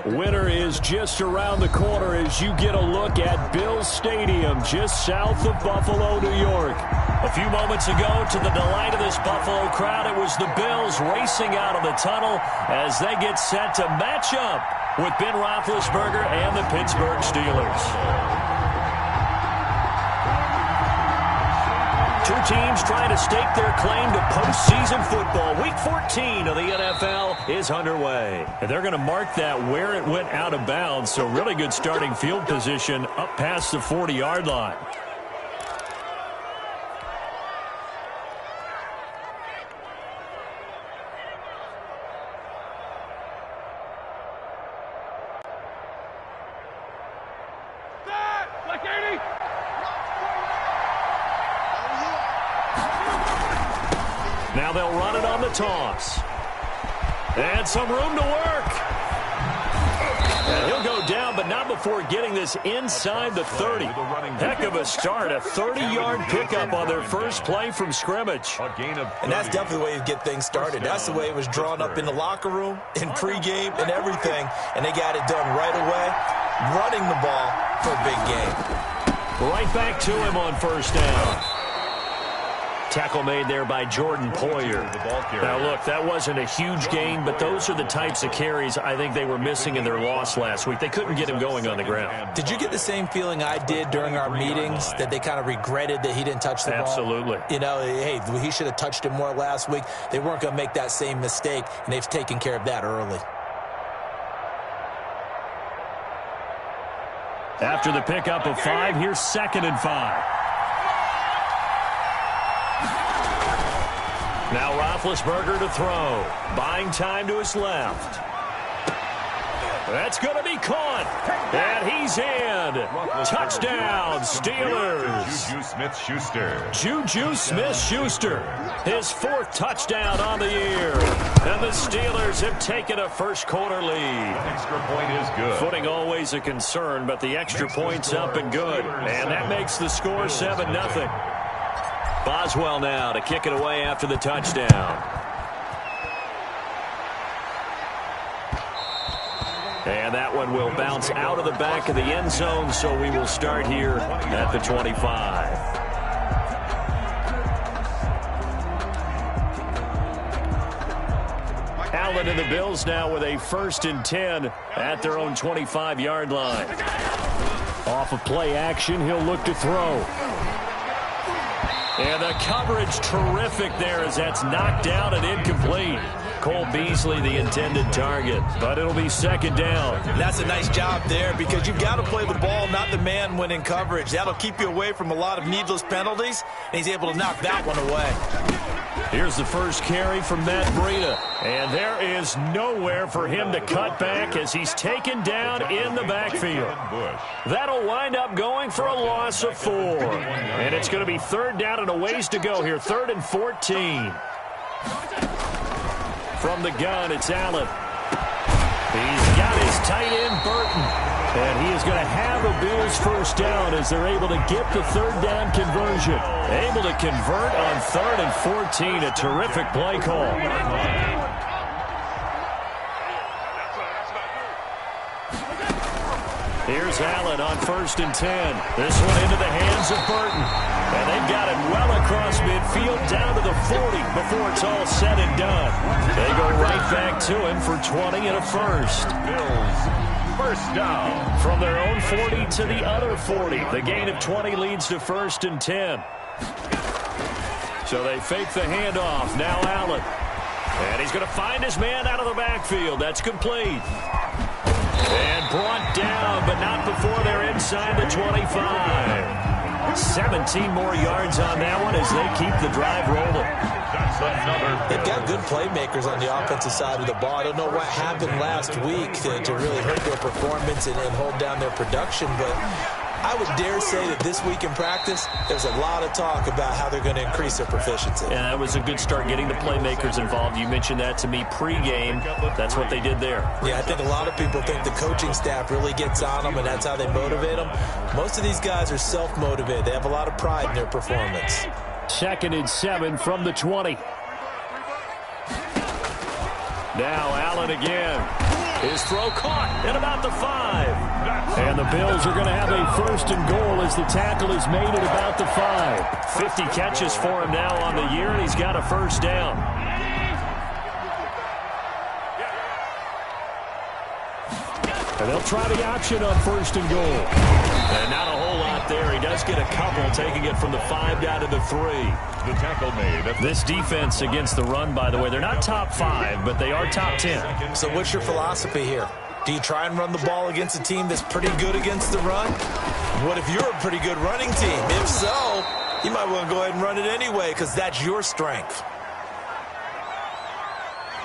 Winter is just around the corner as you get a look at Bills Stadium just south of Buffalo, New York. A few moments ago, to the delight of this Buffalo crowd, it was the Bills racing out of the tunnel as they get set to match up with Ben Roethlisberger and the Pittsburgh Steelers. Two teams trying to stake their claim to postseason football. Week 14 of the NFL is underway. And they're going to mark that where it went out of bounds, so really good starting field position up past the 40-yard line. Now they'll run it on the toss. And some room to work. And he'll go down, but not before getting this inside the 30. Heck of a start, a 30-yard pickup on their first play from scrimmage. And that's definitely the way you get things started. That's the way it was drawn up in the locker room, in pregame, and everything. And they got it done right away, running the ball for a big game. Right back to him on first down. Tackle made there by Jordan Poyer. Now, look, that wasn't a huge gain, but those are the types of carries I think they were missing in their loss last week. They couldn't get him going on the ground. Did you get the same feeling I did during our meetings, that they kind of regretted that he didn't touch the ball? Absolutely. You know, hey, he should have touched it more last week. They weren't going to make that same mistake, and they've taken care of that early. After the pickup of 5, here's 2nd and 5. Now Roethlisberger to throw. Buying time to his left. That's going to be caught. And he's in. Touchdown, Steelers. Juju Smith-Schuster. Juju Smith-Schuster. His 4th touchdown on the year. And the Steelers have taken a first-quarter lead. Extra point is good. Footing always a concern, but the extra point's up and good. And that makes the score 7-0. Boswell now to kick it away after the touchdown. And that one will bounce out of the back of the end zone, so we will start here at the 25. Allen and the Bills now with a 1st and 10 at their own 25-yard line. Off of play action, he'll look to throw. And the coverage terrific there as that's knocked down and incomplete. Cole Beasley the intended target, but it'll be 2nd down. That's a nice job there because you've got to play the ball, not the man when in coverage. That'll keep you away from a lot of needless penalties, and he's able to knock that one away. Here's the first carry from Matt Breida, and there is nowhere for him to cut back as he's taken down in the backfield. That'll wind up going for a loss of 4. And it's going to be 3rd down and a ways to go here, 3rd and 14. From the gun, it's Allen. He's got his tight end, Burton. And he is going to have a Bills first down as they're able to get the 3rd down conversion. Able to convert on 3rd and 14. A terrific play call. Here's Allen on 1st and 10. This one into the hands of Burton. And they've got it well across midfield down to the 40 before it's all said and done. They go right back to him for 20 and a first. Bills, first down. From their own 40 to the other 40. The gain of 20 leads to 1st and 10. So they fake the handoff. Now Allen. And he's going to find his man out of the backfield. That's complete. And brought down, but not before they're inside the 25. 17 more yards on that one as they keep the drive rolling. They've got good playmakers on the offensive side of the ball. I don't know what happened last week to really hurt their performance and hold down their production, but I would dare say that this week in practice, there's a lot of talk about how they're going to increase their proficiency. Yeah, that was a good start getting the playmakers involved. You mentioned that to me pregame. That's what they did there. Yeah, I think a lot of people think the coaching staff really gets on them, and that's how they motivate them. Most of these guys are self-motivated. They have a lot of pride in their performance. 2nd and 7 from the 20. Now Allen again. His throw caught at about the 5. And the Bills are going to have a 1st and goal as the tackle is made at about the 5. 50 catches for him now on the year, and he's got a 1st down. And they'll try the option on 1st and goal. And not a whole lot there. He does get a couple, taking it from the 5 down to the 3. The tackle made. This defense against the run, by the way, they're not top 5, but they are top 10. So what's your philosophy here? Do you try and run the ball against a team that's pretty good against the run? What if you're a pretty good running team? If so, you might want to go ahead and run it anyway because that's your strength.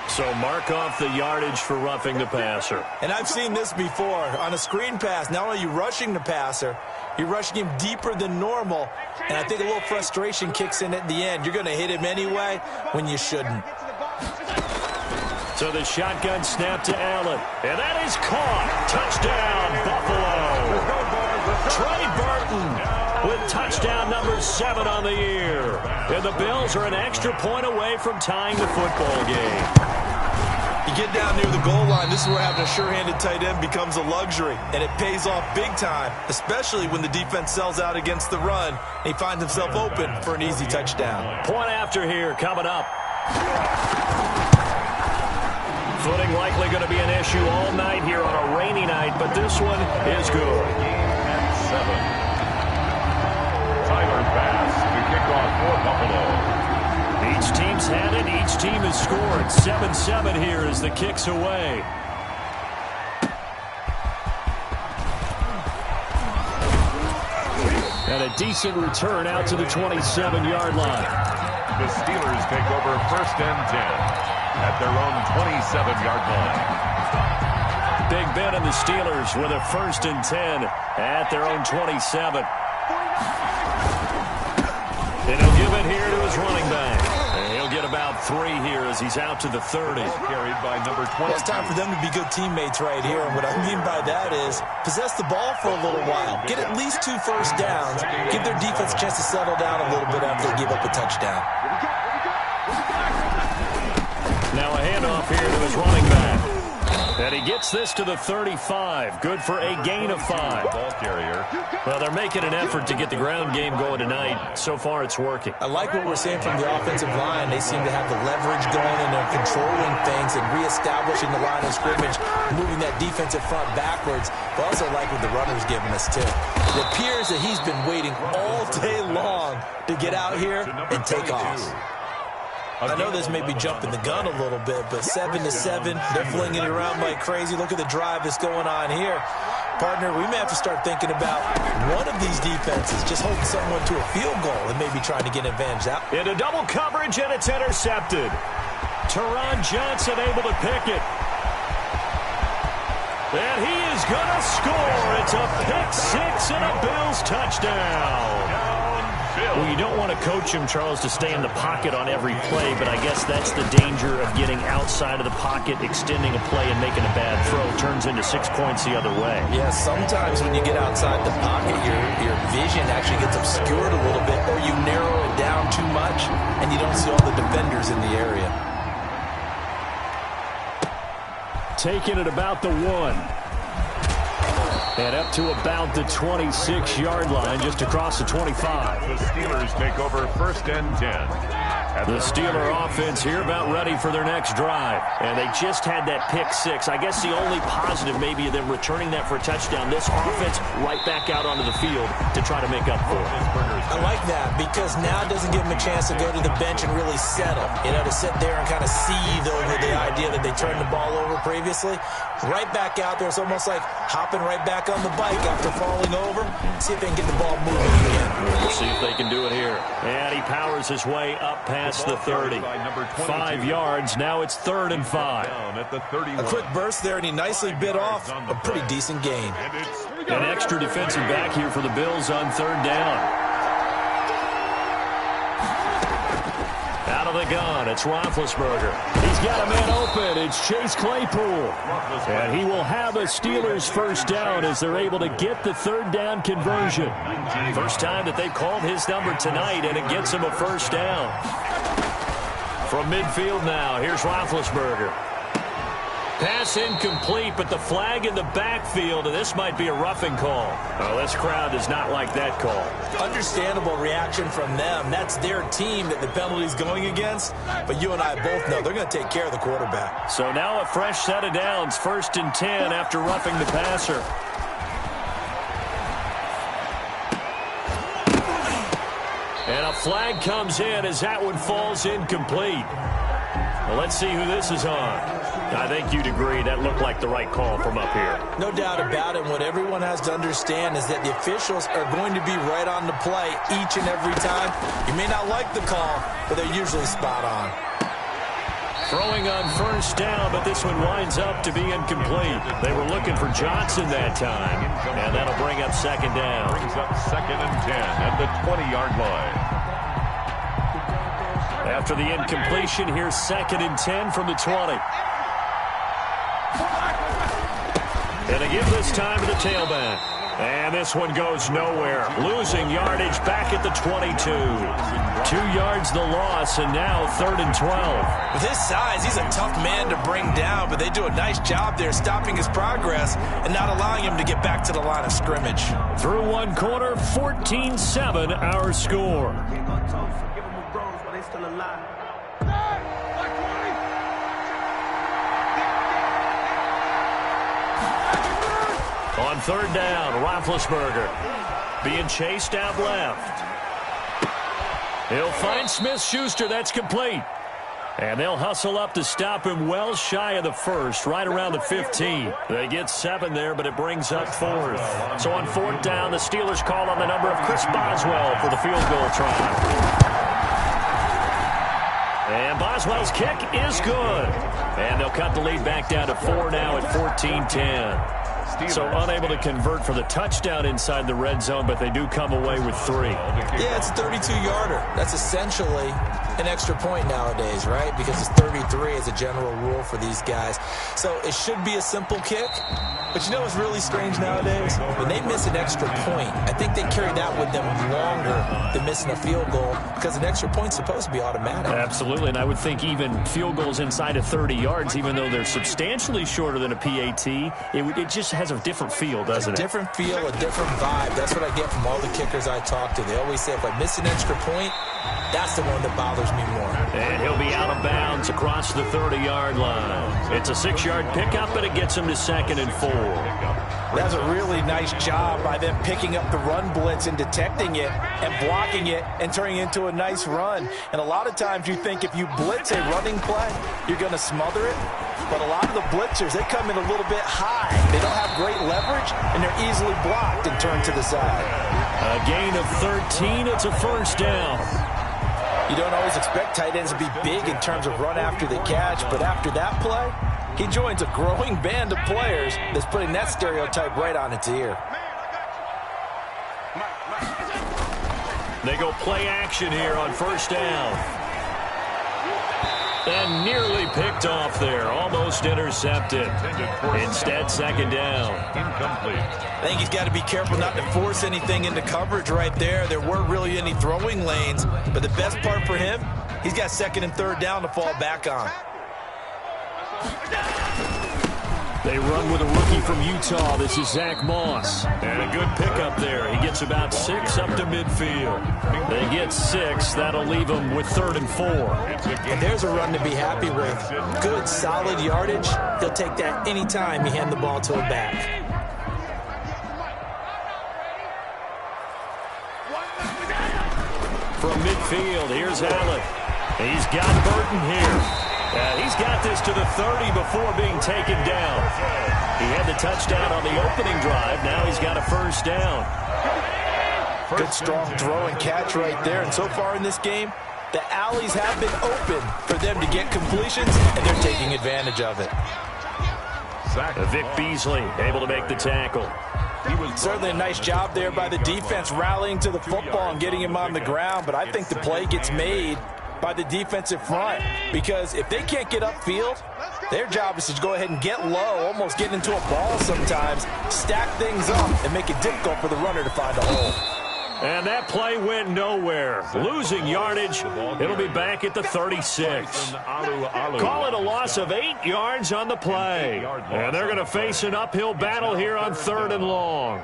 So mark off the yardage for roughing the passer. And I've seen this before. On a screen pass, not only are you rushing the passer, you're rushing him deeper than normal. And I think a little frustration kicks in at the end. You're going to hit him anyway when you shouldn't. So the shotgun snap to Allen. And that is caught. Touchdown, Buffalo. Trey Burton with touchdown number 7 on the year. And the Bills are an extra point away from tying the football game. You get down near the goal line, this is where having a sure-handed tight end becomes a luxury. And it pays off big time, especially when the defense sells out against the run. And he finds himself open for an easy touchdown. Point after here coming up. Footing likely going to be an issue all night here on a rainy night, but this one is good. At 7. Tyler Bass to kick off for Buffalo. Each team's had it. Each team has scored. 7-7 here as the kick's away. And a decent return out to the 27-yard line. The Steelers take over 1st and 10 at their own 27-yard line. Big Ben and the Steelers with a 1st and 10 at their own 27. And he'll give it here to his running back. And he'll get about 3 here as he's out to the 30. Carried by number 20. It's time for them to be good teammates right here. And what I mean by that is possess the ball for a little while. Get at least 2 first downs. Give their defense a chance to settle down a little bit after they give up a touchdown. Now a handoff here to his running back. And he gets this to the 35. Good for a gain of 5. Ball carrier. Well, they're making an effort to get the ground game going tonight. So far, it's working. I like what we're seeing from the offensive line. They seem to have the leverage going, and they're controlling things and reestablishing the line of scrimmage, moving that defensive front backwards. But also like what the runner's giving us, too. It appears that he's been waiting all day long to get out here and take off. I know this may be jumping the gun a little bit, but 7-7, they're flinging it around like crazy. Look at the drive that's going on here. Partner, we may have to start thinking about one of these defenses just holding someone to a field goal and maybe trying to get an advantage out. Into double coverage, and it's intercepted. Teron Johnson able to pick it. And he is going to score. It's a pick-6 and a Bills touchdown. Well, you don't want to coach him, Charles, to stay in the pocket on every play, but I guess that's the danger of getting outside of the pocket, extending a play, and making a bad throw. Turns into 6 points the other way. Yeah, sometimes when you get outside the pocket, your vision actually gets obscured a little bit, or you narrow it down too much, and you don't see all the defenders in the area. Taking it about the 1. And up to about the 26-yard line, just across the 25. The Steelers take over 1st and 10. The Steeler offense here about ready for their next drive. And they just had that pick-6. I guess the only positive maybe of them returning that for a touchdown. This offense right back out onto the field to try to make up for it. I like that because now it doesn't give them a chance to go to the bench and really settle. You know, to sit there and kind of seethe over the idea that they turned the ball over previously. Right back out there. It's almost like hopping right back on the bike after falling over. See if they can get the ball moving again. We'll see if they can do it here. And he powers his way up past the 30. 5 yards. Now it's 3rd and 5. A quick burst there, and he nicely bit off a pretty decent gain. An extra defensive back here for the Bills on 3rd down. Out of the gun, it's Roethlisberger. He's got a man open. It's Chase Claypool. And he will have a Steelers 1st down as they're able to get the 3rd down conversion. First time that they've called his number tonight, and it gets him a 1st down. From midfield now, here's Roethlisberger. Pass incomplete, but the flag in the backfield, and this might be a roughing call. Oh, this crowd does not like that call. Understandable reaction from them. That's their team that the penalty's going against. But you and I both know they're going to take care of the quarterback. So now a fresh set of downs, 1st and 10 after roughing the passer. And a flag comes in as that one falls incomplete. Well, let's see who this is on. I think you'd agree that looked like the right call from up here. No doubt about it. What everyone has to understand is that the officials are going to be right on the play each and every time. You may not like the call, but they're usually spot on. Throwing on 1st down, but this one winds up to be incomplete. They were looking for Johnson that time, and that'll bring up 2nd down. Brings up 2nd and 10 at the 20-yard line. After the incompletion, here's 2nd and 10 from the 20. And they give this time to the tailback. And this one goes nowhere. Losing yardage back at the 22. 2 yards the loss, and now 3rd and 12. With his size, he's a tough man to bring down, but they do a nice job there stopping his progress and not allowing him to get back to the line of scrimmage. Through one quarter, 14-7 our score. On 3rd down, Roethlisberger being chased out left. He'll find Smith-Schuster. That's complete. And they'll hustle up to stop him well shy of the 1st, right around the 15. They get 7 there, but it brings up 4th. So on 4th down, the Steelers call on the number of Chris Boswell for the field goal try. And Boswell's kick is good. And they'll cut the lead back down to 4 now at 14-10. So unable to convert for the touchdown inside the red zone, but they do come away with 3. Yeah, it's a 32-yarder. That's essentially an extra point nowadays, right? Because it's 33 as a general rule for these guys. So it should be a simple kick. But you know what's really strange nowadays? When they miss an extra point, I think they carry that with them longer than missing a field goal because an extra point's supposed to be automatic. Absolutely, and I would think even field goals inside of 30 yards, even though they're substantially shorter than a PAT, it just has a different feel, doesn't it? A different feel, a different vibe. That's what I get from all the kickers I talk to. They always say if I miss an extra point, that's the one that bothers me more. And he'll be out of bounds across the 30-yard line. It's a 6-yard pickup, but it gets him to 2nd and 4. That's a really nice job by them picking up the run blitz and detecting it and blocking it and turning it into a nice run. And a lot of times you think if you blitz a running play, you're going to smother it. But a lot of the blitzers, they come in a little bit high. They don't have great leverage, and they're easily blocked and turned to the side. A gain of 13. It's a 1st down. You don't always expect tight ends to be big in terms of run after the catch, but after that play, he joins a growing band of players that's putting that stereotype right on its ear. They go play action here on 1st down. And nearly picked off there. Almost intercepted. Instead, 2nd down. Incomplete. I think he's got to be careful not to force anything into coverage right there. There weren't really any throwing lanes. But the best part for him, he's got 2nd and 3rd down to fall back on. They run with a rookie from Utah. This is Zach Moss. And a good pickup there. He gets about 6 up to midfield. They get 6. That'll leave them with 3rd and 4. And there's a run to be happy with. Good, solid yardage. He'll take that anytime you hand the ball to him back. From midfield, here's Allen. He's got Burton here. He's got this to the 30 before being taken down. He had the touchdown on the opening drive. Now he's got a 1st down. Good, strong throw and catch right there. And so far in this game, the alleys have been open for them to get completions, and they're taking advantage of it. Vic Beasley able to make the tackle. He was certainly a nice job there by the defense rallying to the football and getting him on the ground, but I think the play gets made by the defensive front, because if they can't get upfield, their job is to go ahead and get low, almost get into a ball sometimes, stack things up, and make it difficult for the runner to find a hole. And that play went nowhere. Losing yardage. It'll be back at the 36. Call it a loss of 8 yards on the play. And they're going to face an uphill battle here on 3rd and long.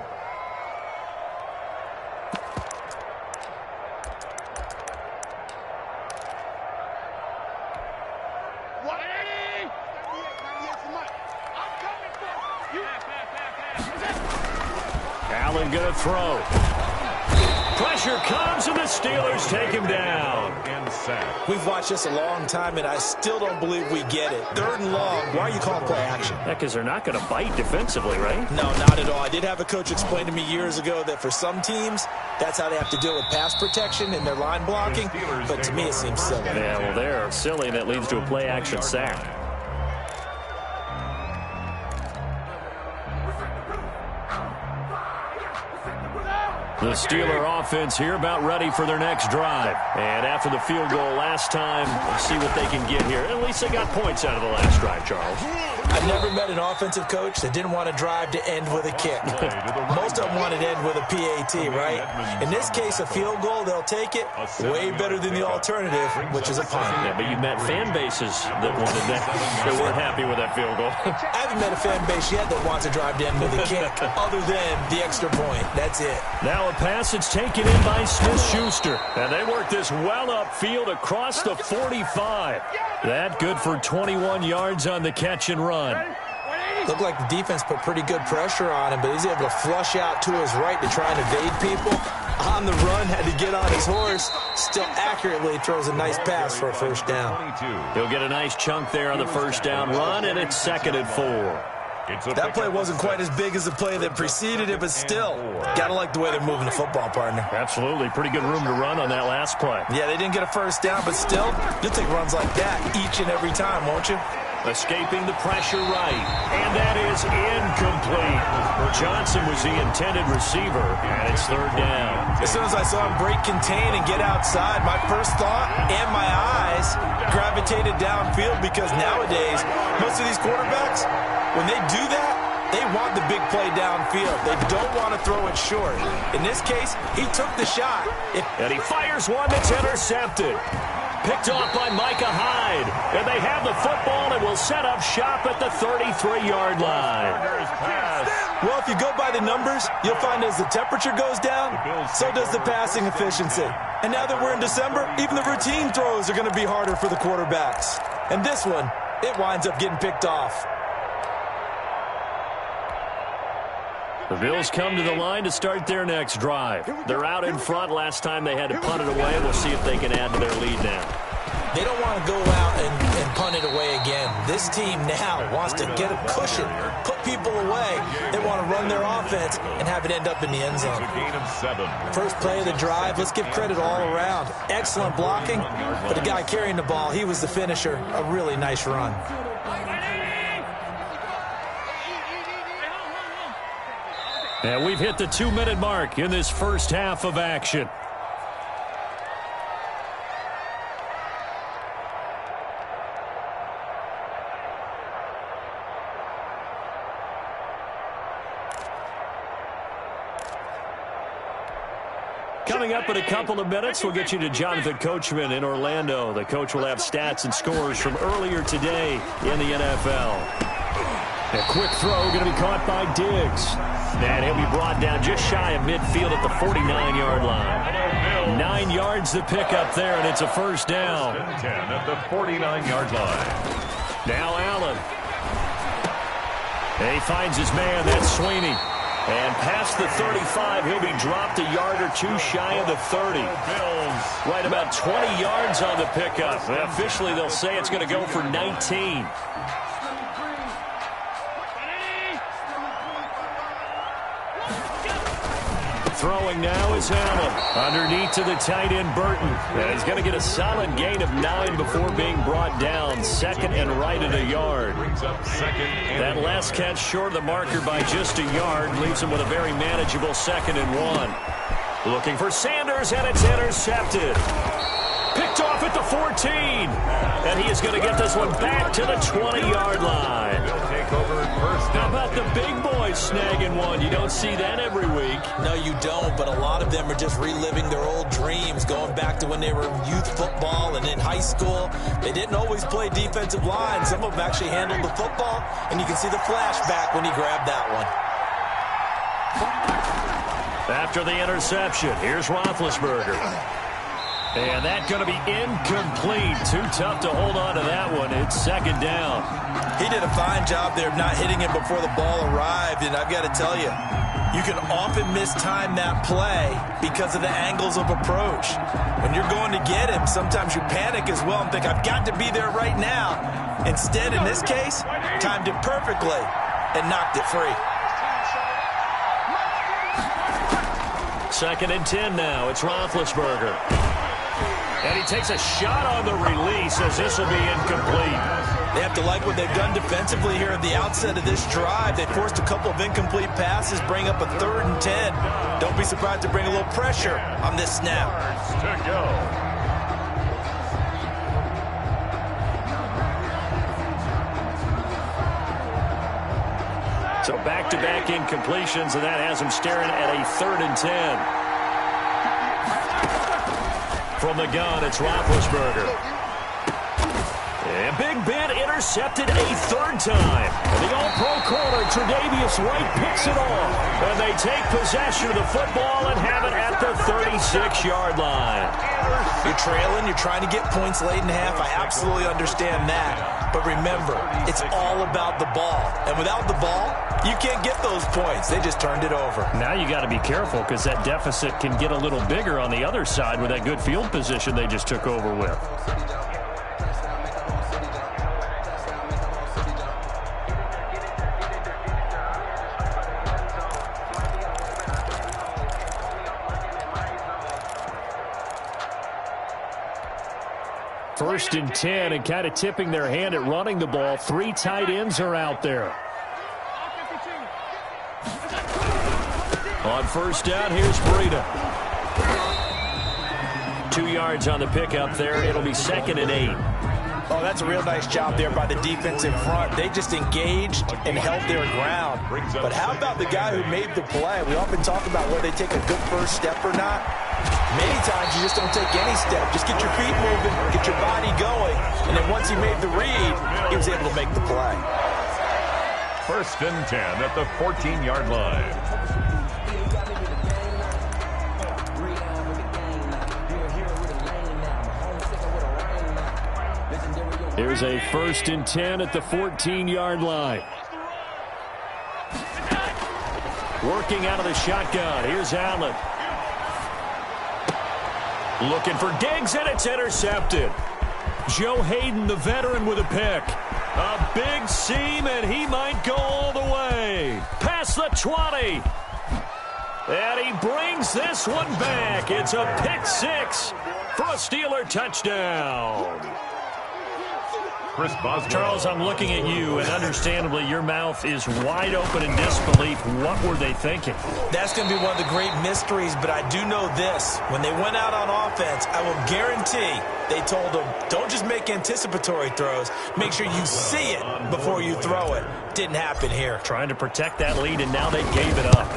Allen going to throw. Pressure comes, and the Steelers take him down. We've watched this a long time, and I still don't believe we get it. 3rd and long. Why are you calling play action? Yeah, because they're not going to bite defensively, right? No, not at all. I did have a coach explain to me years ago that for some teams, that's how they have to deal with pass protection and their line blocking. But to me, it seems silly. Yeah, well, they're silly, and that leads to a play action sack. The Steeler offense here about ready for their next drive. And after the field goal last time, let's see what they can get here. At least they got points out of the last drive, Charles. I've never met an offensive coach that didn't want to drive to end with a kick. Most of them wanted to end with a PAT, right? In this case, a field goal, they'll take it. Way better than the alternative, which is a punt. Yeah, but you met fan bases that wanted that. They weren't happy with that field goal. I haven't met a fan base yet that wants to drive to end with a kick, other than the extra point. That's it. Now a pass that's taken in by Smith-Schuster. And they work this well upfield across the 45. That good for 21 yards on the catch and run. Looked like the defense put pretty good pressure on him, but he's able to flush out to his right to try and evade people. On the run, had to get on his horse. Still accurately throws a nice pass for a first down. He'll get a nice chunk there on the first down run, and it's 2nd and 4. That play wasn't quite as big as the play that preceded it, but still, gotta like the way they're moving the football, partner. Absolutely. Pretty good room to run on that last play. Yeah, they didn't get a first down, but still, you'll take runs like that each and every time, won't you? Escaping the pressure right, and that is incomplete. Johnson was the intended receiver, and it's 3rd down. As soon as I saw him break contain and get outside, my first thought and my eyes gravitated downfield, because nowadays, most of these quarterbacks, when they do that, they want the big play downfield. They don't want to throw it short. In this case, he took the shot. And he fires one that's intercepted. Picked off by Micah Hyde. And they have the football and will set up shop at the 33-yard line. Well, if you go by the numbers, you'll find as the temperature goes down, so does the passing efficiency. And now that we're in December, even the routine throws are going to be harder for the quarterbacks. And this one, it winds up getting picked off. The Bills come to the line to start their next drive. They're out in front. Last time they had to punt it away. We'll see if they can add to their lead now. They don't want to go out and punt it away again. This team now wants to get a cushion, put people away. They want to run their offense and have it end up in the end zone. First play of the drive, let's give credit all around. Excellent blocking, but the guy carrying the ball, he was the finisher. A really nice run. And we've hit the 2-minute mark in this first half of action. Coming up in a couple of minutes, we'll get you to Jonathan Coachman in Orlando. The coach will have stats and scores from earlier today in the NFL. A quick throw going to be caught by Diggs. And he'll be brought down just shy of midfield at the 49-yard line. 9 yards to pick up there, and it's a first down. 10 at the 49-yard line. Now Allen. And he finds his man. That's Sweeney. And past the 35, he'll be dropped a yard or two shy of the 30. Right about 20 yards on the pickup. And officially, they'll say it's going to go for 19. Throwing now is Allen. Underneath to the tight end, Burton. And he's going to get a solid gain of 9 before being brought down. Second and right at a yard. That last catch short of the marker by just a yard leaves him with a very manageable 2nd and 1. Looking for Sanders, and it's intercepted. Picked off at the 14. And he is going to get this one back to the 20-yard line. take over first. How about the big boys snagging one? You don't see that every week. No, you don't, but a lot of them are just reliving their old dreams, going back to when they were in youth football and in high school. They didn't always play defensive line. Some of them actually handled the football, and you can see the flashback when he grabbed that one. After the interception, here's Roethlisberger. And that's going to be incomplete. Too tough to hold on to that one. It's second down. He did a fine job there of not hitting him before the ball arrived, and I've got to tell you, you can often mistime that play because of the angles of approach. When you're going to get him, sometimes you panic as well and think, I've got to be there right now. Instead, in this case, timed it perfectly and knocked it free. Second and 10 now. It's Roethlisberger. And he takes a shot on the release as this will be incomplete. They have to like what they've done defensively here at the outset of this drive. They forced a couple of incomplete passes, bring up a 3rd and 10. Don't be surprised to bring a little pressure on this snap. To go. So back-to-back incompletions, and that has him staring at a 3rd and 10. From the gun, it's Roethlisberger. And Big Ben intercepted a 3rd time. And the All-Pro corner, Tre'Davious White, picks it off. And they take possession of the football and have it at the 36-yard line. You're trailing, you're trying to get points late in half. I absolutely understand that. But remember, it's all about the ball. And without the ball, you can't get those points. They just turned it over. Now you got to be careful because that deficit can get a little bigger on the other side with that good field position they just took over with. First and 10, and kind of tipping their hand at running the ball. 3 tight ends are out there. On first down, here's Breida. 2 yards on the pickup there. It'll be 2nd and 8. Oh, that's a real nice job there by the defense in front. They just engaged and held their ground. But how about the guy who made the play? We often talk about whether they take a good first step or not. Many times you just don't take any step. Just get your feet moving, get your body going, and then once he made the read, he was able to make the play. First and 10 at the 14-yard line. Here's a first and 10 at the 14-yard line. Working out of the shotgun. Here's Allen. Looking for Diggs, and it's intercepted. Joe Hayden, the veteran, with a pick. A big seam, and he might go all the way. Past the 20. And he brings this one back. It's a pick 6 for a Steeler touchdown. Chris Boswell. Charles, I'm looking at you, and understandably, your mouth is wide open in disbelief. What were they thinking? That's going to be one of the great mysteries, but I do know this. When they went out on offense, I will guarantee they told them, don't just make anticipatory throws. Make sure you see it before you throw it. Didn't happen here. Trying to protect that lead, and now they gave it up.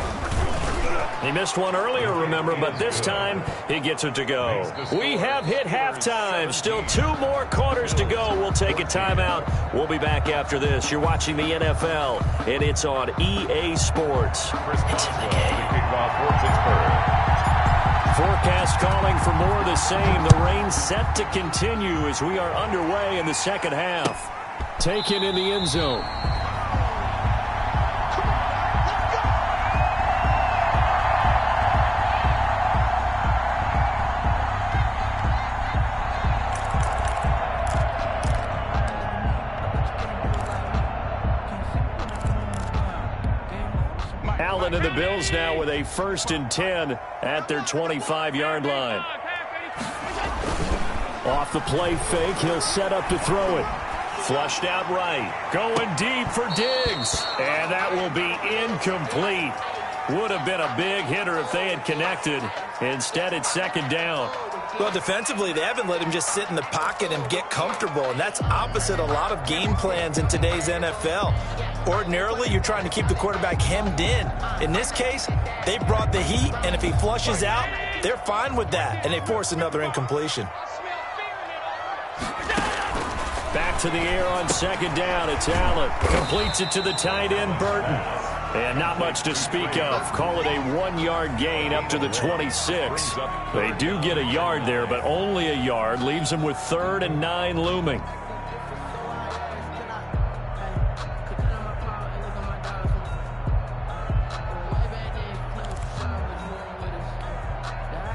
He missed one earlier, remember, but this time he gets it to go. We have hit halftime. Still 2 more quarters to go. We'll take a timeout. We'll be back after this. You're watching the NFL, and it's on EA Sports. It's in the game. Forecast calling for more of the same. The rain set to continue as we are underway in the second half. Taken in the end zone. Allen and the Bills now with a first and 10 at their 25-yard line. Off the play fake, he'll set up to throw it. Flushed out right. Going deep for Diggs. And that will be incomplete. Would have been a big hitter if they had connected. Instead, it's second down. Well, defensively, they haven't let him just sit in the pocket and get comfortable, and that's opposite a lot of game plans in today's NFL. Ordinarily, you're trying to keep the quarterback hemmed in. In this case, they brought the heat, and if he flushes out, they're fine with that, and they force another incompletion. Back to the air on second down. It's Allen. Completes it to the tight end, Burton. And not much to speak of. Call it a 1-yard gain up to the 26. They do get a yard there, but only a yard. Leaves them with 3rd and 9 looming.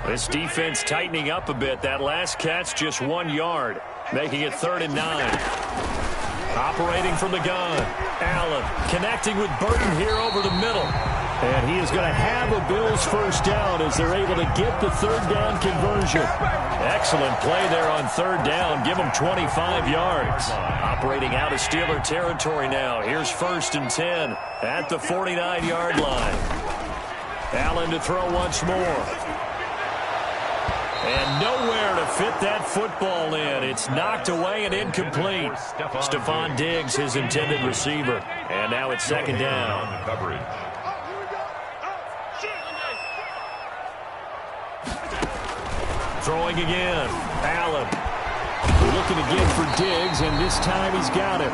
This defense tightening up a bit. That last catch just 1 yard, making it 3rd and 9. Operating from the gun. Allen connecting with Burton here over the middle. And he is going to have a Bills first down as they're able to get the 3rd down conversion. Excellent play there on 3rd down. Give them 25 yards. Operating out of Steeler territory now. Here's 1st and 10 at the 49-yard line. Allen to throw once more. And nowhere to fit that football in. It's knocked away and incomplete. Stephon Diggs, his intended receiver. And now it's 2nd down. Throwing again. Allen. Looking again for Diggs, and this time he's got him.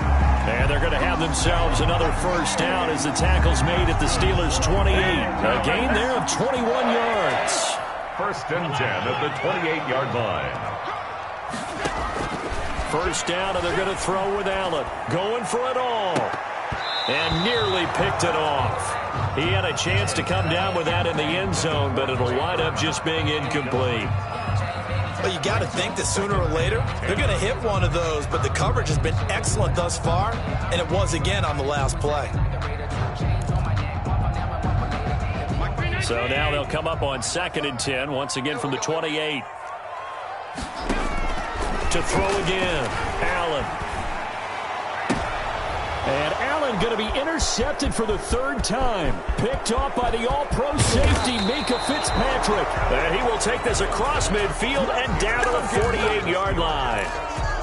And they're going to have themselves another first down as the tackle's made at the Steelers' 28. A gain there of 21 yards. 1st and 10 at the 28-yard line. First down, and they're going to throw with Allen. Going for it all. And nearly picked it off. He had a chance to come down with that in the end zone, but it'll wind up just being incomplete. Well, you got to think that sooner or later, they're going to hit one of those, but the coverage has been excellent thus far, and it was again on the last play. So now they'll come up on 2nd and 10, once again from the 28. To throw again, Allen. And Allen going to be intercepted for the 3rd time. Picked off by the all-pro safety, Minka Fitzpatrick. And he will take this across midfield and down to the 48-yard line.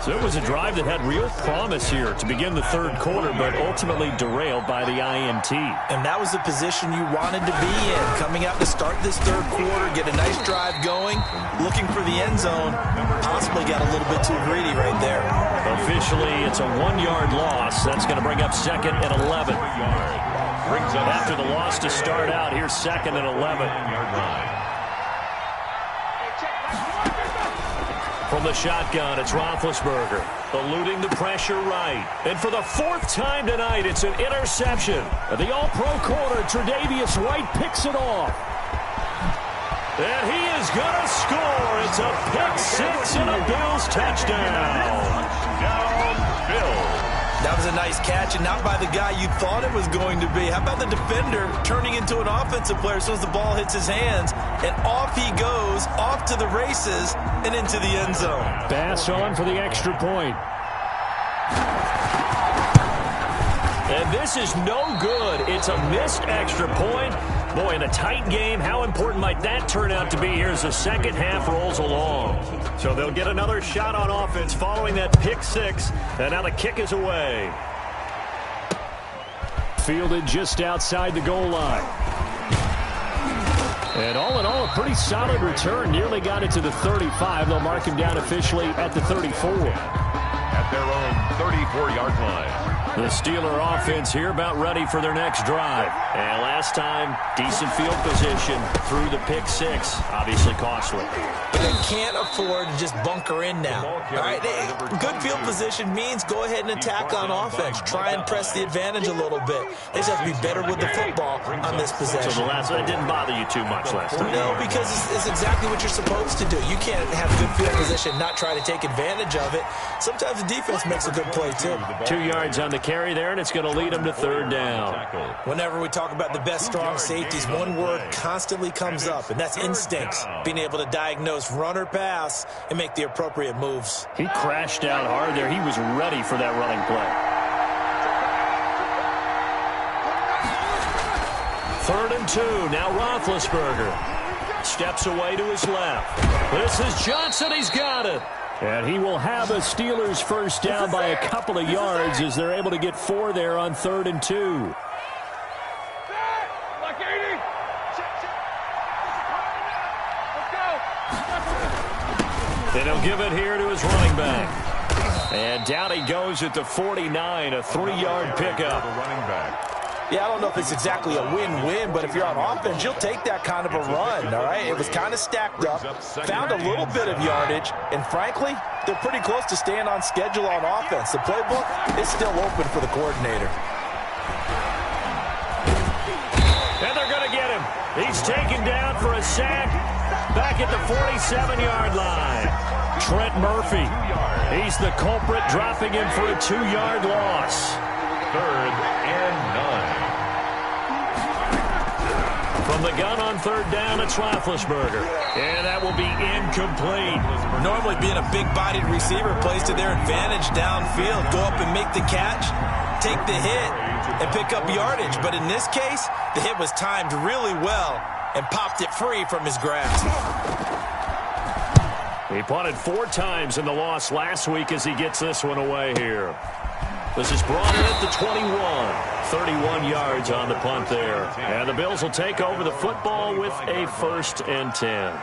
So it was a drive that had real promise here to begin the 3rd quarter, but ultimately derailed by the INT. And that was the position you wanted to be in. Coming out to start this 3rd quarter, get a nice drive going, looking for the end zone. Possibly got a little bit too greedy right there. Officially, it's a 1-yard loss. That's going to bring up 2nd and 11. After the loss to start out, here's 2nd and 11. From the shotgun, it's Roethlisberger, eluding the pressure right. And for the 4th time tonight, it's an interception. The all-pro corner, Tre'Davious White, picks it off. And he is going to score. It's a pick-6 and a Bills touchdown. Touchdown, Bills. That was a nice catch, and not by the guy you thought it was going to be. How about the defender turning into an offensive player as soon as the ball hits his hands, and off he goes, off to the races, and into the end zone. Pass on for the extra point. And this is no good. It's a missed extra point. Boy, in a tight game, how important might that turn out to be here as the second half rolls along? So they'll get another shot on offense following that pick-6, and now the kick is away. Fielded just outside the goal line. And all in all, a pretty solid return. Nearly got it to the 35. They'll mark him down officially at the 34. At their own 34-yard line. The Steeler offense here about ready for their next drive. And last time, decent field position through the pick-6. Obviously costly. But they can't afford to just bunker in now. All right, good field position means go ahead and attack on offense. Try and press the advantage a little bit. They just have to be better with the football on this possession. So the last one didn't bother you too much last time? No, because it's exactly what you're supposed to do. You can't have good field position, not try to take advantage of it. Sometimes the defense makes a good play, too. 2 yards on the carry there, and it's going to lead them to 3rd down. Whenever we talk about the best strong safeties, one word constantly comes up, and that's instincts. Being able to diagnose run or pass and make the appropriate moves. He crashed out hard there. He was ready for that running play. 3rd and 2. Now Roethlisberger. Steps away to his left. This is Johnson. He's got it. And he will have a Steelers first down by a couple of yards as they're able to get 4 there on 3rd and 2. And he'll give it here to his running back. And down he goes at the 49, a 3-yard pickup. Running back. Yeah, I don't know if it's exactly a win-win, but if you're on offense, you'll take that kind of a run, all right? It was kind of stacked up, found a little bit of yardage, and frankly, they're pretty close to staying on schedule on offense. The playbook is still open for the coordinator. And they're going to get him. He's taken down for a sack back at the 47-yard line. Trent Murphy, he's the culprit, dropping him for a 2-yard loss. 3rd and 9. From the gun on 3rd down, it's Roethlisberger. And that will be incomplete. Normally being a big-bodied receiver plays to their advantage downfield. Go up and make the catch, take the hit, and pick up yardage. But in this case, the hit was timed really well and popped it free from his grasp. He punted 4 times in the loss last week as he gets this one away here. This is brought in at the 21. 31 yards on the punt there. And the Bills will take over the football with a 1st and 10.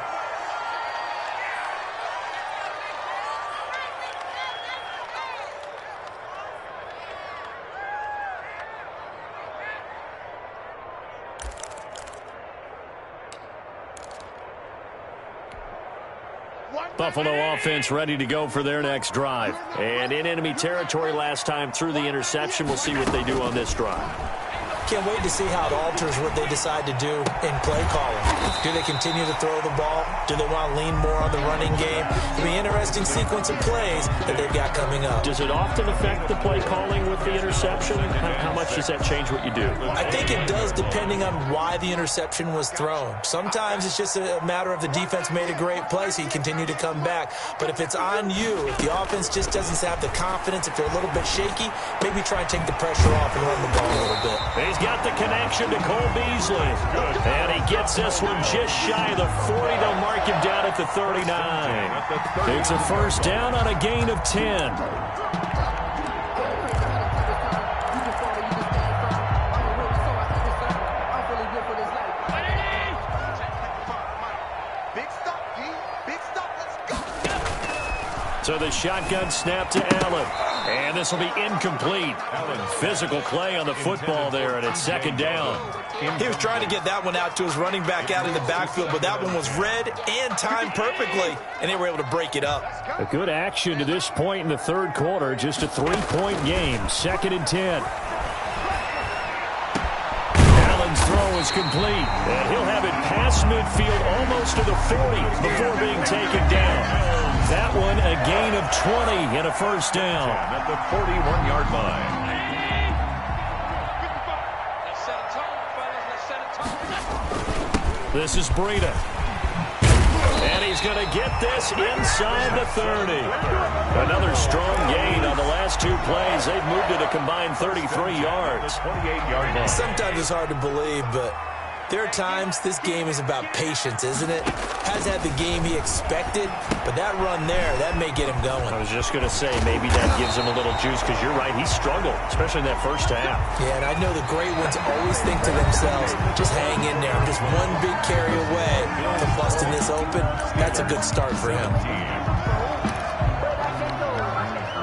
Buffalo offense ready to go for their next drive. And in enemy territory last time through the interception. We'll see what they do on this drive. Can't wait to see how it alters what they decide to do in play calling. Do they continue to throw the ball? Do they want to lean more on the running game? It'll be an interesting sequence of plays that they've got coming up. Does it often affect the play calling with the interception? How much does that change what you do? I think it does, depending on why the interception was thrown. Sometimes it's just a matter of the defense made a great play, so you continue to come back. But if it's on you, if the offense just doesn't have the confidence, if they're a little bit shaky, maybe try and take the pressure off and run the ball a little bit. He's got the connection to Cole Beasley. And he gets this one just shy of the 40. They'll mark him down at the 39. It's a first down on a gain of 10. So the shotgun snap to Allen. And this will be incomplete. Physical play on the football there, and it's 2nd down. He was trying to get that one out to his running back out in the backfield, but that one was read and timed perfectly, and they were able to break it up. A good action to this point in the 3rd quarter. Just a 3-point game. 2nd and 10. Allen's throw is complete, and he'll have it past midfield almost to the 40 before being taken down. That one a gain of 20 and a first down. At the 41-yard line. This is Breida. And he's going to get this inside the 30. Another strong gain on the last 2 plays. They've moved it a combined 33 yards. 28-yard line. Sometimes it's hard to believe, but there are times this game is about patience, isn't it? Has had the game he expected, but that run there, that may get him going. I was just going to say, maybe that gives him a little juice, because you're right, he struggled, especially in that first half. Yeah, and I know the great ones always think to themselves, just hang in there. I'm just one big carry away from busting this open. That's a good start for him.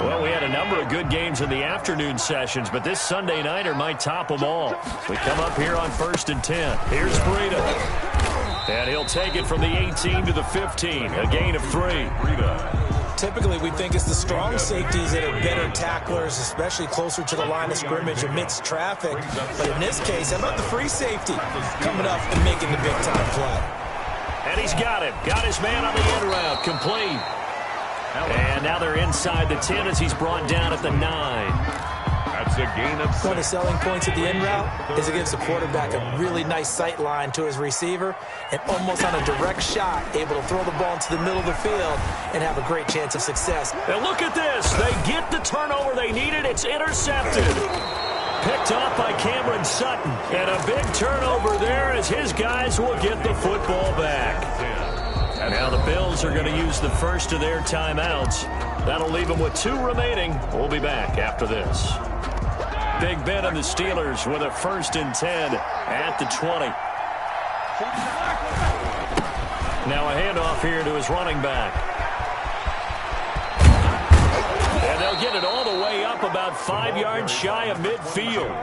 Well, we had a number of good games in the afternoon sessions, but this Sunday nighter might top them all. We come up here on 1st and 10. Here's Breida. And he'll take it from the 18 to the 15. A gain of 3. Breida. Typically, we think it's the strong safeties that are better tacklers, especially closer to the line of scrimmage amidst traffic. But in this case, how about the free safety coming up and making the big-time play? And he's got him. Got his man on the in route. Complete. And now they're inside the 10 as he's brought down at the 9. That's a gain of 6. One of the selling points of the in route is it gives the quarterback a really nice sight line to his receiver and almost on a direct shot able to throw the ball into the middle of the field and have a great chance of success. And look at this. They get the turnover they needed. It's intercepted. picked off by Cameron Sutton. And a big turnover there as his guys will get the football back. Now the Bills are going to use the first of their timeouts. That'll leave them with 2 remaining. We'll be back after this. Big Ben and the Steelers with a 1st and 10 at the 20. Now a handoff here to his running back. And they'll get it all the way up about 5 yards shy of midfield.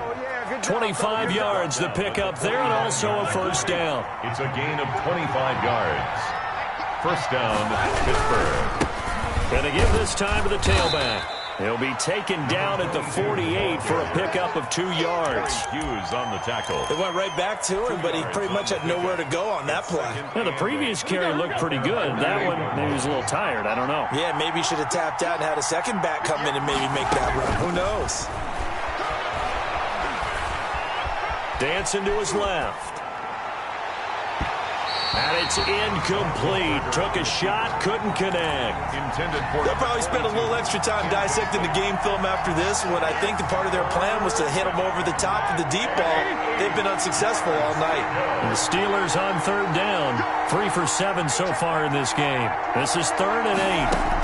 25 yards the pickup there, and also a 1st down. It's a gain of 25 yards. 1st down, Pittsburgh. And they give this time to the tailback. He'll be taken down at the 48 for a pickup of 2 yards. Hughes on the tackle. They went right back to him, but he pretty much had nowhere to go on that play. Yeah, the previous carry looked pretty good. That one, maybe he was a little tired. I don't know. Yeah, maybe he should have tapped out and had a second back come in and maybe make that run. Who knows? Dancing to his left. And it's incomplete. Took a shot, couldn't connect. Intended for. They'll probably spend a little extra time dissecting the game film after this one. I think the part of their plan was to hit them over the top of the deep ball. They've been unsuccessful all night. The Steelers on 3rd down. 3 for 7 so far in this game. This is 3rd and 8.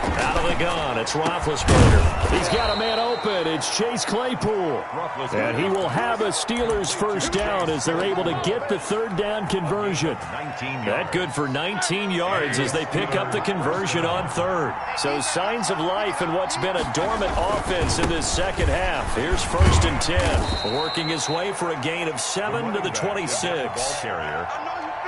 Out of the gun, it's Roethlisberger. He's got a man open. It's Chase Claypool. And he will have a Steelers 1st down as they're able to get the 3rd down conversion. That good for 19 yards as they pick up the conversion on 3rd. So signs of life in what's been a dormant offense in this second half. Here's 1st and 10. Working his way for a gain of 7 to the 26.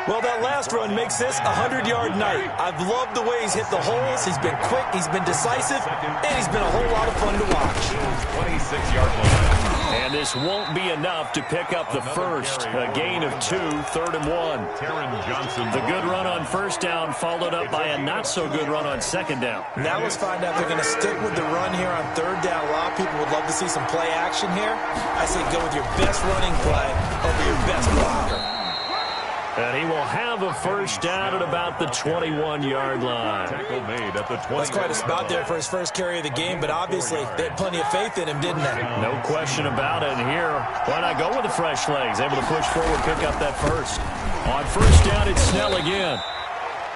Well, that last run makes this a 100-yard night. I've loved the way he's hit the holes. He's been quick, he's been decisive, and he's been a whole lot of fun to watch. 26-yard line. And this won't be enough to pick up the first. A gain of 2, 3rd and 1. Taron Johnson. The good run on 1st down followed up by a not-so-good run on 2nd down. Now let's find out if they're going to stick with the run here on 3rd down. A lot of people would love to see some play action here. I say go with your best running play over your best blocker. And he will have a 1st down at about the 21-yard line. Tackle made at the 20. That's quite a spot there for his first carry of the game, but obviously they had plenty of faith in him, didn't they? No question about it. And here, why not go with the fresh legs? Able to push forward, pick up that first. On 1st down, it's Snell again.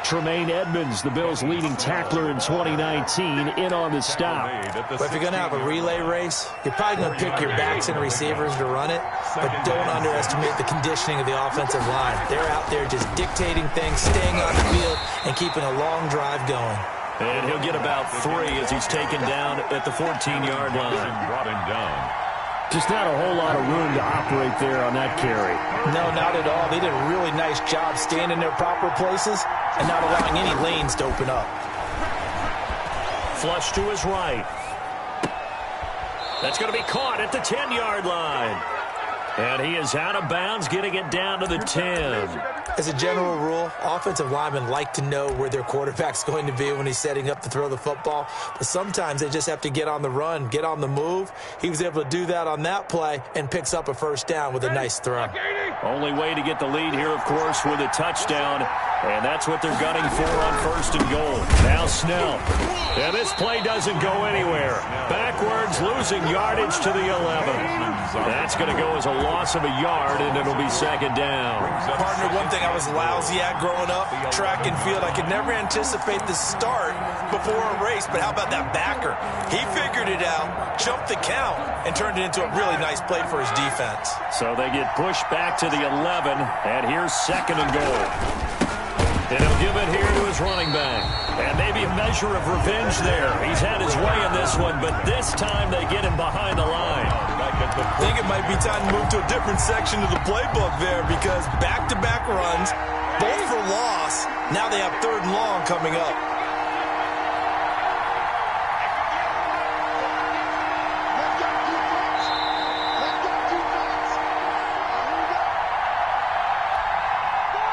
Tremaine Edmonds, the Bills' leading tackler in 2019, in on the stop. But if you're going to have a relay race, you're probably going to pick your backs and receivers to run it, but don't underestimate the conditioning of the offensive line. They're out there just dictating things, staying on the field, and keeping a long drive going. And he'll get about 3 as he's taken down at the 14-yard line. Brought him down. Just not a whole lot of room to operate there on that carry. No, not at all. They did a really nice job staying in their proper places and not allowing any lanes to open up. Flush to his right. That's going to be caught at the 10-yard line. And he is out of bounds, getting it down to the 10. As a general rule, offensive linemen like to know where their quarterback's going to be when he's setting up to throw the football. But sometimes they just have to get on the run, get on the move. He was able to do that on that play and picks up a 1st down with a nice throw. Only way to get the lead here, of course, with a touchdown. And that's what they're gunning for on 1st and goal. Now Snell. And this play doesn't go anywhere. Backwards, losing yardage to the 11. That's going to go as a loss of a yard, and it'll be 2nd down. Partner, one thing I was lousy at growing up, track and field. I could never anticipate the start before a race, but how about that backer? He figured it out, jumped the count, and turned it into a really nice play for his defense. So they get pushed back to the 11, and here's 2nd and goal. And he'll give it here to his running back. And maybe a measure of revenge there. He's had his way in this one, but this time they get him behind the line. I think it might be time to move to a different section of the playbook there because back-to-back runs, both for loss. Now they have 3rd and long coming up.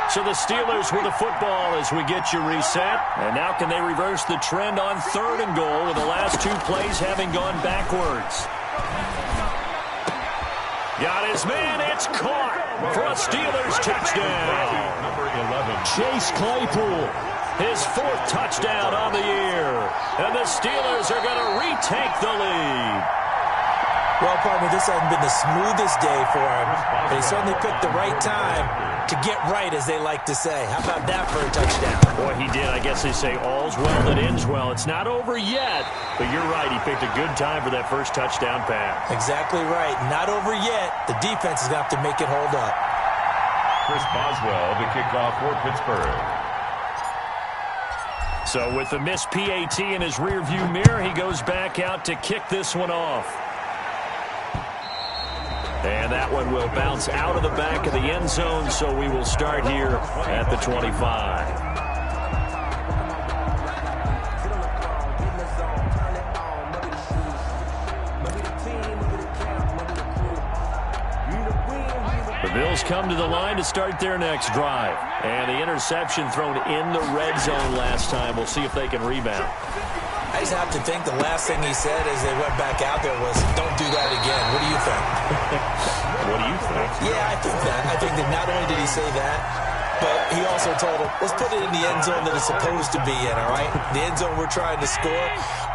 So the Steelers with the football as we get you reset. And now can they reverse the trend on 3rd and goal with the last 2 plays having gone backwards? Got his man. It's caught for a Steelers touchdown. Number 11. Chase Claypool, his 4th touchdown on the year. And the Steelers are going to retake the lead. Well, pardon me, this hasn't been the smoothest day for him, but he certainly picked the right time to get right, as they like to say. How about that for a touchdown? Boy, he did. I guess they say all's well that ends well. It's not over yet, but you're right. He picked a good time for that first touchdown pass. Exactly right. Not over yet. The defense is going to have to make it hold up. Chris Boswell, the kickoff for Pittsburgh. So with the missed PAT in his rearview mirror, he goes back out to kick this one off. And that one will bounce out of the back of the end zone, so we will start here at the 25. The Bills come to the line to start their next drive. And the interception thrown in the red zone last time. We'll see if they can rebound. I just have to think the last thing he said as they went back out there was, don't do that again. What do you think? What do you think? Yeah, I think that. I think that not only did he say that, but he also told him, let's put it in the end zone that it's supposed to be in, all right? The end zone we're trying to score.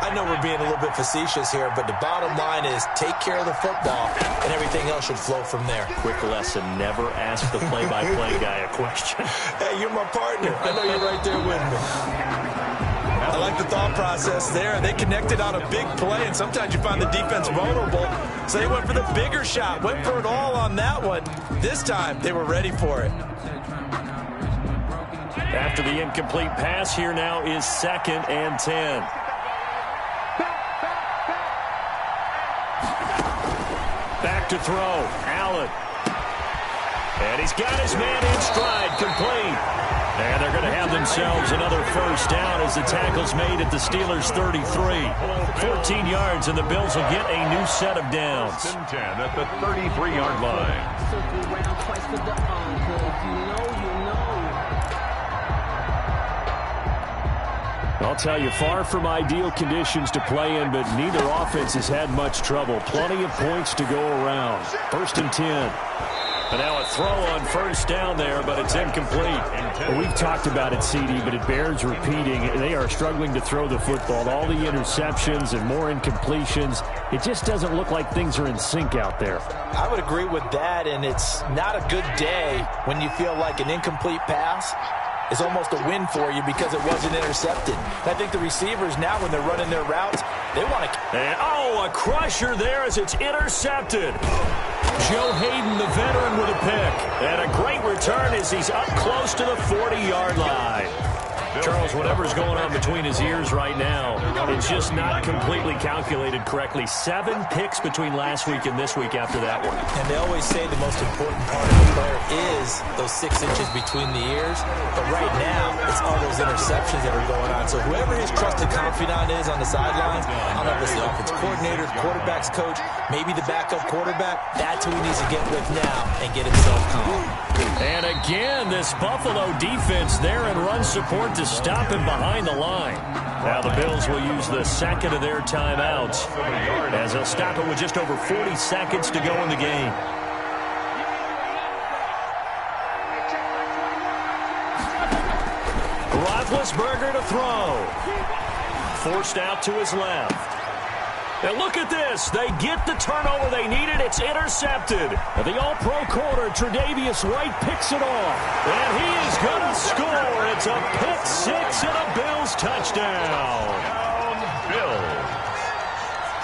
I know we're being a little bit facetious here, but the bottom line is take care of the football, and everything else should flow from there. Quick lesson, never ask the play-by-play guy a question. Hey, you're my partner. I know you're right there with me. I like the thought process there. They connected on a big play, and sometimes you find the defense vulnerable. So they went for the bigger shot, went for it all on that one. This time, they were ready for it. After the incomplete pass, here now is 2nd and 10. Back to throw, Allen. And he's got his man in stride, complete. And they're going to have themselves another first down as the tackle's made at the Steelers' 33. 14 yards, and the Bills will get a new set of downs. 10 at the 33-yard line. I'll tell you, far from ideal conditions to play in, but neither offense has had much trouble. Plenty of points to go around. 1st and 10. And now a throw on first down there, but it's incomplete. Well, we've talked about it, CD, but it bears repeating. They are struggling to throw the football. All the interceptions and more incompletions. It just doesn't look like things are in sync out there. I would agree with that, and it's not a good day when you feel like an incomplete pass is almost a win for you because it wasn't intercepted. And I think the receivers now, when they're running their routes, they want to... And, a crusher there as it's intercepted. Joe Hayden, the veteran, with a pick. And a great return as he's up close to the 40-yard line. Charles, whatever's going on between his ears right now, it's just not completely calculated correctly. 7 picks between last week and this week after that one. And they always say the most important part of the player is those 6 inches between the ears. But right now, it's all those interceptions that are going on. So whoever his trusted confidant is on the sidelines, I don't know if it's the offensive coordinator, quarterback's coach, maybe the backup quarterback, that's who he needs to get with now and get himself calm. And again, this Buffalo defense there in run support to stop him behind the line. Now the Bills will use the second of their timeouts as they'll stop it with just over 40 seconds to go in the game. Roethlisberger to throw. Forced out to his left. And look at this. They get the turnover they needed. It's intercepted. And the all-pro corner, Tre'Davious White, picks it off. And he is going to score. It's a pick six and a Bills touchdown. Bills.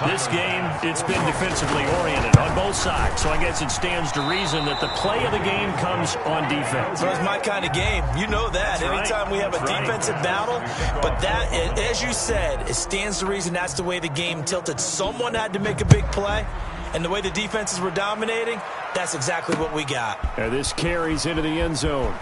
This game, it's been defensively oriented on both sides. So I guess it stands to reason that the play of the game comes on defense. So it's my kind of game. You know that. Anytime we have a defensive battle. But that, as you said, it stands to reason that's the way the game tilted. Someone had to make a big play. And the way the defenses were dominating, that's exactly what we got. And this carries into the end zone.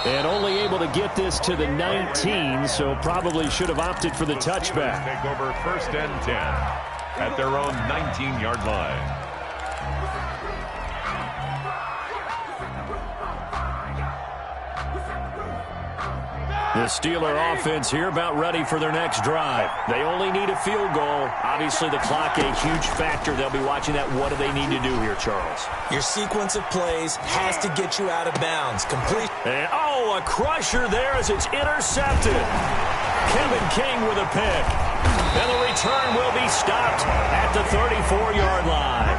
And only able to get this to the 19, so probably should have opted for the touchback. Take over 1st and 10 at their own 19-yard line. The Steeler offense here about ready for their next drive. They only need a field goal. Obviously, the clock a huge factor. They'll be watching that. What do they need to do here, Charles? Your sequence of plays has to get you out of bounds. Complete. And, a crusher there as it's intercepted. Kevin King with a pick. And the return will be stopped at the 34-yard line.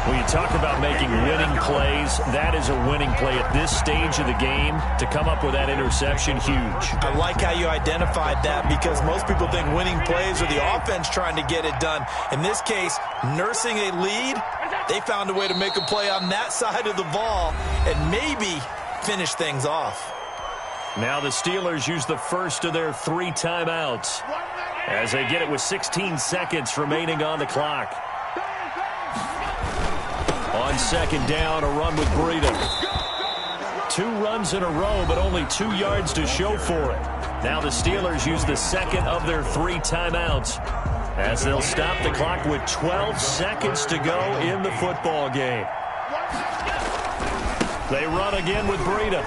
When you talk about making winning plays, that is a winning play at this stage of the game. To come up with that interception, huge. I like how you identified that, because most people think winning plays are the offense trying to get it done. In this case, nursing a lead, they found a way to make a play on that side of the ball and maybe finish things off. Now the Steelers use the first of their 3 timeouts as they get it with 16 seconds remaining on the clock. On second down, a run with Breida. 2 runs in a row, but only 2 yards to show for it. Now the Steelers use the second of their 3 timeouts as they'll stop the clock with 12 seconds to go in the football game. They run again with Breida.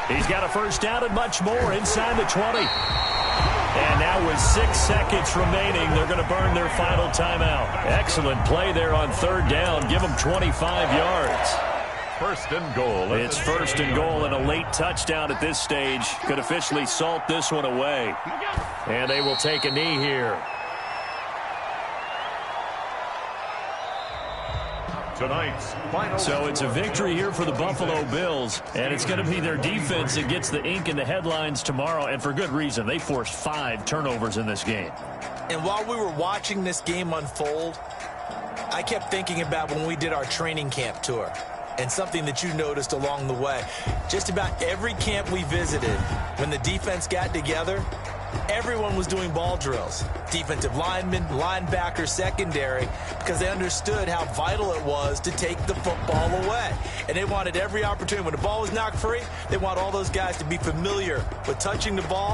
He's got a first down and much more inside the 20. And now with 6 seconds remaining, they're going to burn their final timeout. Excellent play there on third down. Give them 25 yards. First and goal. It's first and goal, and a late touchdown at this stage could officially salt this one away. And they will take a knee here. Tonight's final. So it's a victory here for the Buffalo Bills, and it's going to be their defense that gets the ink in the headlines tomorrow, and for good reason. They forced 5 turnovers in this game. And while we were watching this game unfold, I kept thinking about when we did our training camp tour, and something that you noticed along the way. Just about every camp we visited, when the defense got together, everyone was doing ball drills. Defensive linemen, linebackers, secondary, because they understood how vital it was to take the football away. And they wanted every opportunity. When the ball was knocked free, they want all those guys to be familiar with touching the ball